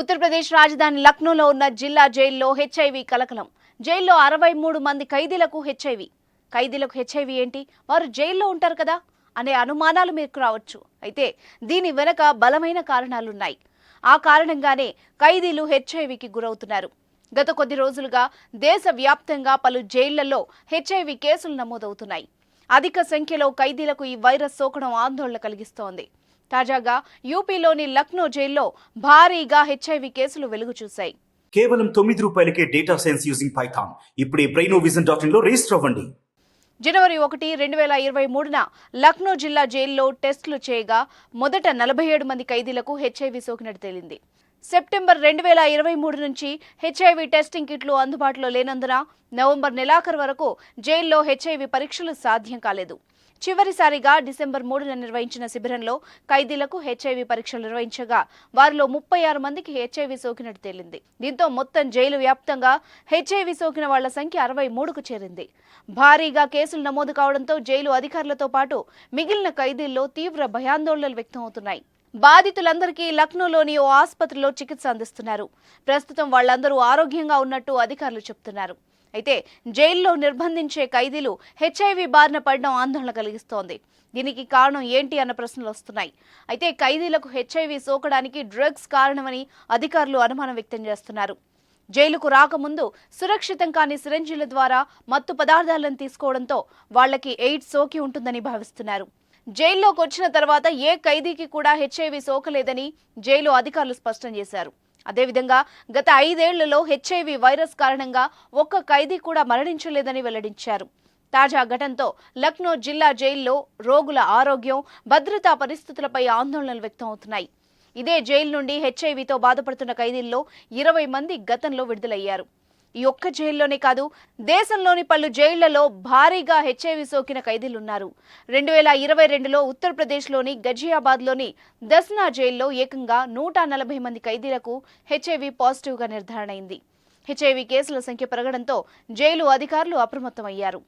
ఉత్తరప్రదేశ్ రాజధాని లక్నోలో ఉన్న జిల్లా జైల్లో హెచ్ఐవి కలకలం. జైల్లో 63 మంది ఖైదీలకు హెచ్ఐవి. ఖైదీలకు హెచ్ఐవి ఏంటి? వారు జైల్లో ఉంటారు కదా అనే అనుమానాలు మీకు రావచ్చు. అయితే దీని వెనక బలమైన కారణాలున్నాయి. ఆ కారణంగానే ఖైదీలు హెచ్ఐవికి గురవుతున్నారు. గత కొద్ది రోజులుగా దేశవ్యాప్తంగా పలు జైళ్లలో హెచ్ఐవి కేసులు నమోదవుతున్నాయి. అధిక సంఖ్యలో ఖైదీలకు ఈ వైరస్ సోకడం ఆందోళన కలిగిస్తోంది. తాజాగా యూపీలోని లక్నో జైల్లో భారీగా హెచ్ఐవి కేసులు వెలుగు చూశాయి. కేవలం ₹9కే డేటా సైన్స్ యూజింగ్ పైథాన్. ఇప్పుడే BrainoVision.in లో రిజిస్టర్ అవ్వండి. జనవరి 1, 2023న లక్నో జిల్లా జైల్లో టెస్టులు చేయగా మొదట 47 మంది ఖైదీలకు హెచ్ఐవి సోకినట్టు తేలింది. సెప్టెంబర్ 2023 నుంచి హెచ్ఐవి టెస్టింగ్ కిట్లు అందుబాటులో లేనందున నవంబర్ నెలాఖరు వరకు జైల్లో హెచ్ఐవి పరీక్షలు సాధ్యం కాలేదు. చివరిసారిగా డిసెంబర్ 3న నిర్వహించిన శిబిరంలో ఖైదీలకు హెచ్ఐవి పరీక్షలు నిర్వహించగా వారిలో 36 మందికి హెచ్ఐవి సోకినట్టు తేలింది. దీంతో మొత్తం జైలు వ్యాప్తంగా హెచ్ఐవి సోకిన వాళ్ల సంఖ్య 63కు చేరింది. భారీగా కేసులు నమోదు కావడంతో జైలు అధికారులతో పాటు మిగిలిన ఖైదీల్లో తీవ్ర భయాందోళనలు వ్యక్తమవుతున్నాయి. బాధితులందరికీ లక్నోలోని ఓ ఆసుపత్రిలో చికిత్స అందిస్తున్నారు. ప్రస్తుతం వాళ్లందరూ ఆరోగ్యంగా ఉన్నట్టు అధికారులు చెబుతున్నారు. అయితే జైల్లో నిర్బంధించే ఖైదీలు హెచ్ఐవి బారిన పడడం ఆందోళన కలిగిస్తోంది. దీనికి కారణం ఏంటి అన్న ప్రశ్నలు వస్తున్నాయి. అయితే ఖైదీలకు హెచ్ఐవి సోకడానికి డ్రగ్స్ కారణమని అధికారులు అనుమానం వ్యక్తం చేస్తున్నారు. జైలుకు రాకముందు సురక్షితం కాని సిరంజీల ద్వారా మత్తు పదార్థాలను తీసుకోవడంతో వాళ్లకి ఎయిడ్స్ సోకి ఉంటుందని భావిస్తున్నారు. జైల్లోకి వచ్చిన తర్వాత ఏ ఖైదీకి కూడా హెచ్ఐవి సోకలేదని జైలు అధికారులు స్పష్టం చేశారు. అదేవిధంగా గత 5 ఏళ్లలో హెచ్ఐవి వైరస్ కారణంగా ఒక్క ఖైదీ కూడా మరణించలేదని వెల్లడించారు. తాజా ఘటనతో లక్నో జిల్లా జైల్లో రోగుల ఆరోగ్యం, భద్రతా పరిస్థితులపై ఆందోళనలు వ్యక్తమవుతున్నాయి. ఇదే జైలు నుండి హెచ్ఐవితో బాధపడుతున్న ఖైదీల్లో 20 మంది గతంలో విడుదలయ్యారు. ఈ ఒక్క జైల్లోనే కాదు, దేశంలోని పలు జైళ్లలో భారీగా హెచ్ఐవి సోకిన ఖైదీలున్నారు. 2022లో ఉత్తరప్రదేశ్లోని గజియాబాద్లోని దస్నా జైల్లో ఏకంగా 140 మంది ఖైదీలకు హెచ్ఐవి పాజిటివ్గా నిర్ధారణ అయింది. హెచ్ఐవి కేసుల సంఖ్య పెరగడంతో జైలు అధికారులు అప్రమత్తమయ్యారు.